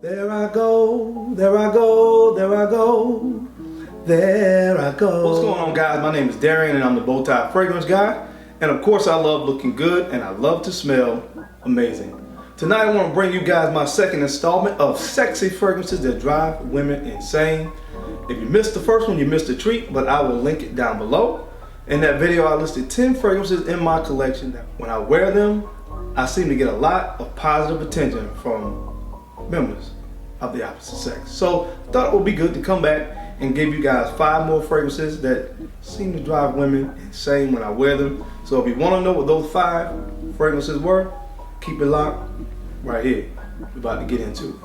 There I go, there I go, there I go, there I go. What's going on, guys? My name is Darian and I'm the Bowtie Fragrance Guy. And of course I love looking good and I love to smell amazing. Tonight I want to bring you guys my second installment of sexy fragrances that drive women insane. If you missed the first one, you missed a treat, but I will link it down below. In that video I listed 10 fragrances in my collection that when I wear them, I seem to get a lot of positive attention from members of the opposite sex. So I thought it would be good to come back and give you guys 5 more fragrances that seem to drive women insane when I wear them. So if you want to know what those 5 fragrances were, keep it locked right here. We're about to get into it.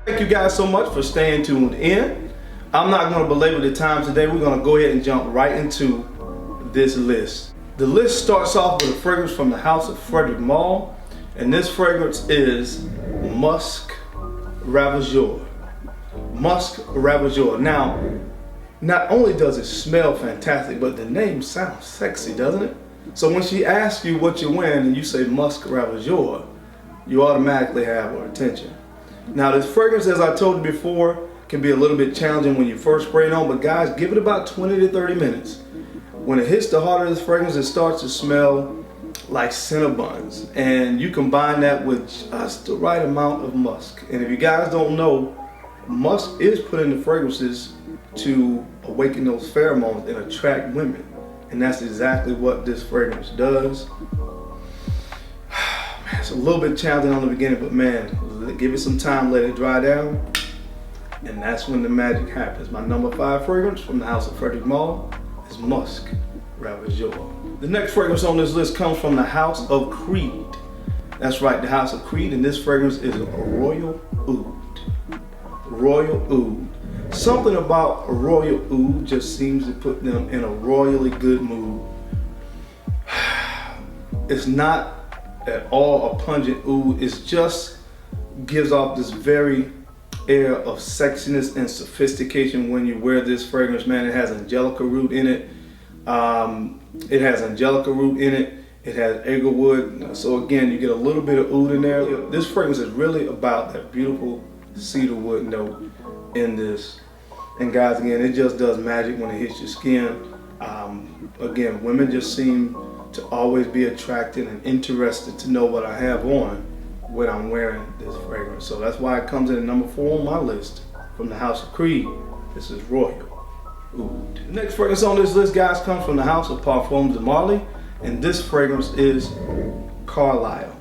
Thank you guys so much for staying tuned in. I'm not going to belabor the time today. We're going to go ahead and jump right into this list. The list starts off with a fragrance from the house of Frederic Malle, and this fragrance is Musk Ravageur. Musk Ravageur. Now, not only does it smell fantastic, but the name sounds sexy, doesn't it? So when she asks you what you're wearing and you say Musk Ravageur, you automatically have her attention. Now this fragrance, as I told you before, can be a little bit challenging when you first spray it on, but guys, give it about 20 to 30 minutes. When it hits the heart of this fragrance, it starts to smell like Cinnabons, and you combine that with just the right amount of musk. And if you guys don't know, musk is put in the fragrances to awaken those pheromones and attract women, and that's exactly what this fragrance does. Man, it's a little bit challenging on the beginning, but man, give it some time, let it dry down, and that's when the magic happens. My number 5 fragrance from the house of Frederic Malle is Musk Ravageur. The next fragrance on this list comes from the house of Creed. That's right, the house of Creed, and this fragrance is a Royal Oud. Royal Oud. Something about a Royal Oud just seems to put them in a royally good mood. It's not at all a pungent oud. It just gives off this very air of sexiness and sophistication when you wear this fragrance, man. It has angelica root in it. It has angelica root in it. It has egglewood. So again, you get a little bit of oud in there. This fragrance is really about that beautiful cedarwood note in this. And guys, again, it just does magic when it hits your skin. Again, women just seem to always be attracted and interested to know what I have on when I'm wearing this fragrance. So that's why it comes in at number 4 on my list from the house of Creed. This is Royal Oud. The next fragrance on this list, guys, comes from the house of Parfums de Marly, and this fragrance is Carlisle.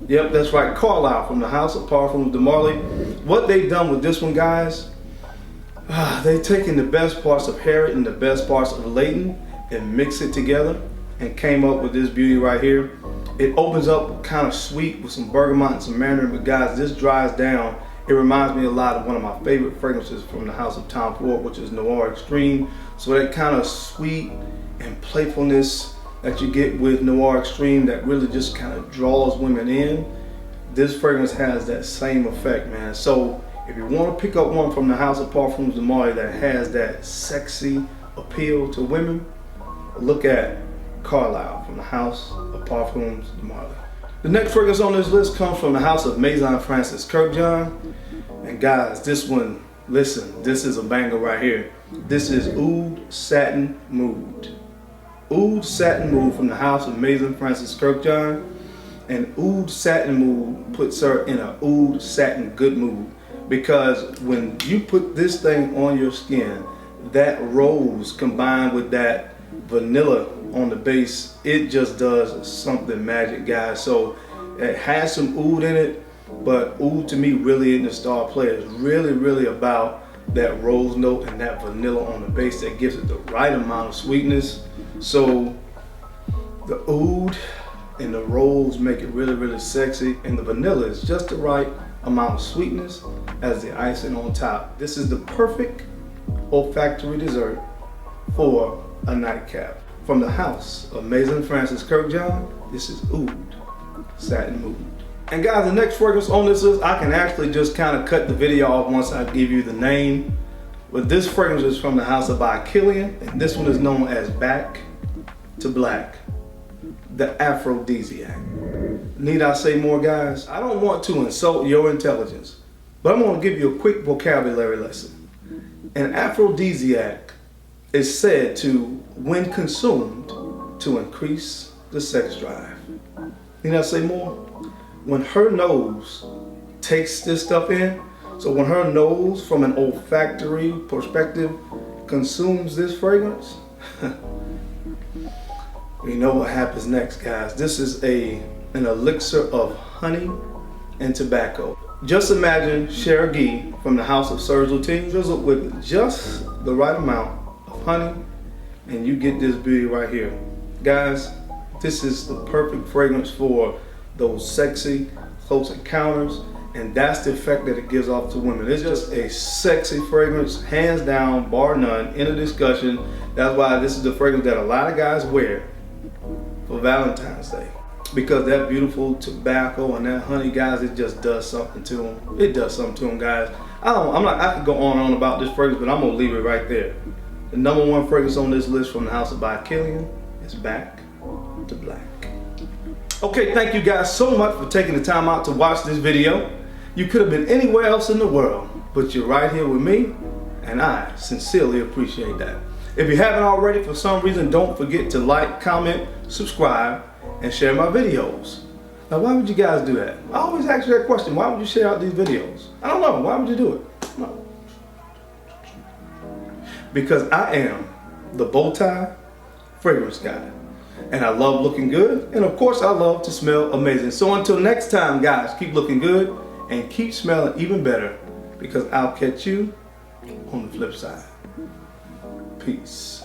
Yep, that's right, Carlisle from the house of Parfums de Marly. What they've done with this one, guys, they've taken the best parts of Harriet and the best parts of Leighton and mixed it together and came up with this beauty right here. It opens up kind of sweet with some bergamot and some mandarin, but guys, this dries down. It reminds me a lot of one of my favorite fragrances from the house of Tom Ford, which is Noir Extreme. So that kind of sweet and playfulness that you get with Noir Extreme that really just kind of draws women in, this fragrance has that same effect, man. So if you want to pick up one from the house of Parfums de Marly that has that sexy appeal to women, look at Carlisle from the house of Parfums de Marly. The next fragrance on this list comes from the house of Maison Francis Kurkdjian. And guys, this one, listen, this is a banger right here. This is Oud Satin Move. Oud Satin Move from the house of Maison Francis Kurkdjian. And Oud Satin Move puts her in an Oud Satin good mood, because when you put this thing on your skin, that rose combined with that vanilla on the base, it just does something magic, guys. So it has some oud in it, but oud to me really isn't the star player. It's really about that rose note and that vanilla on the base that gives it the right amount of sweetness. So the oud and the rose make it really sexy, and the vanilla is just the right amount of sweetness as the icing on top. This is the perfect olfactory dessert for a nightcap. From the house of Maison Francis Kurkdjian, this is Oud Satin Move. And guys, the next fragrance on this list, I can actually just kind of cut the video off once I give you the name. But this fragrance is from the house of Carlisle, and this one is known as Back to Black, the aphrodisiac. Need I say more, guys? I don't want to insult your intelligence, but I'm going to give you a quick vocabulary lesson. An aphrodisiac is said to, when consumed, to increase the sex drive. Need I say more? When her nose takes this stuff in, so when her nose, from an olfactory perspective, consumes this fragrance, you know what happens next, guys. This is an elixir of honey and tobacco. Just imagine Cher Ghee from the house of Serge Lutine drizzled with just the right amount of honey, and you get this beauty right here. Guys, this is the perfect fragrance for those sexy close encounters, and that's the effect that it gives off to women. It's just a sexy fragrance, hands down, bar none, in a discussion. That's why this is the fragrance that a lot of guys wear for Valentine's Day, because that beautiful tobacco and that honey, guys, it just does something to them. It does something to them, guys. I could go on and on about this fragrance, but I'm gonna leave it right there. The number one fragrance on this list from the house of Carlisle is Back to Black. Okay, thank you guys so much for taking the time out to watch this video. You could have been anywhere else in the world, but you're right here with me, and I sincerely appreciate that. If you haven't already, for some reason, don't forget to like, comment, subscribe, and share my videos. Now, why would you guys do that? I always ask you that question. Why would you share out these videos? I don't know. Why would you do it? No. Because I am the bow tie fragrance guy. And I love looking good. And of course, I love to smell amazing. So until next time, guys, keep looking good and keep smelling even better, because I'll catch you on the flip side. Peace.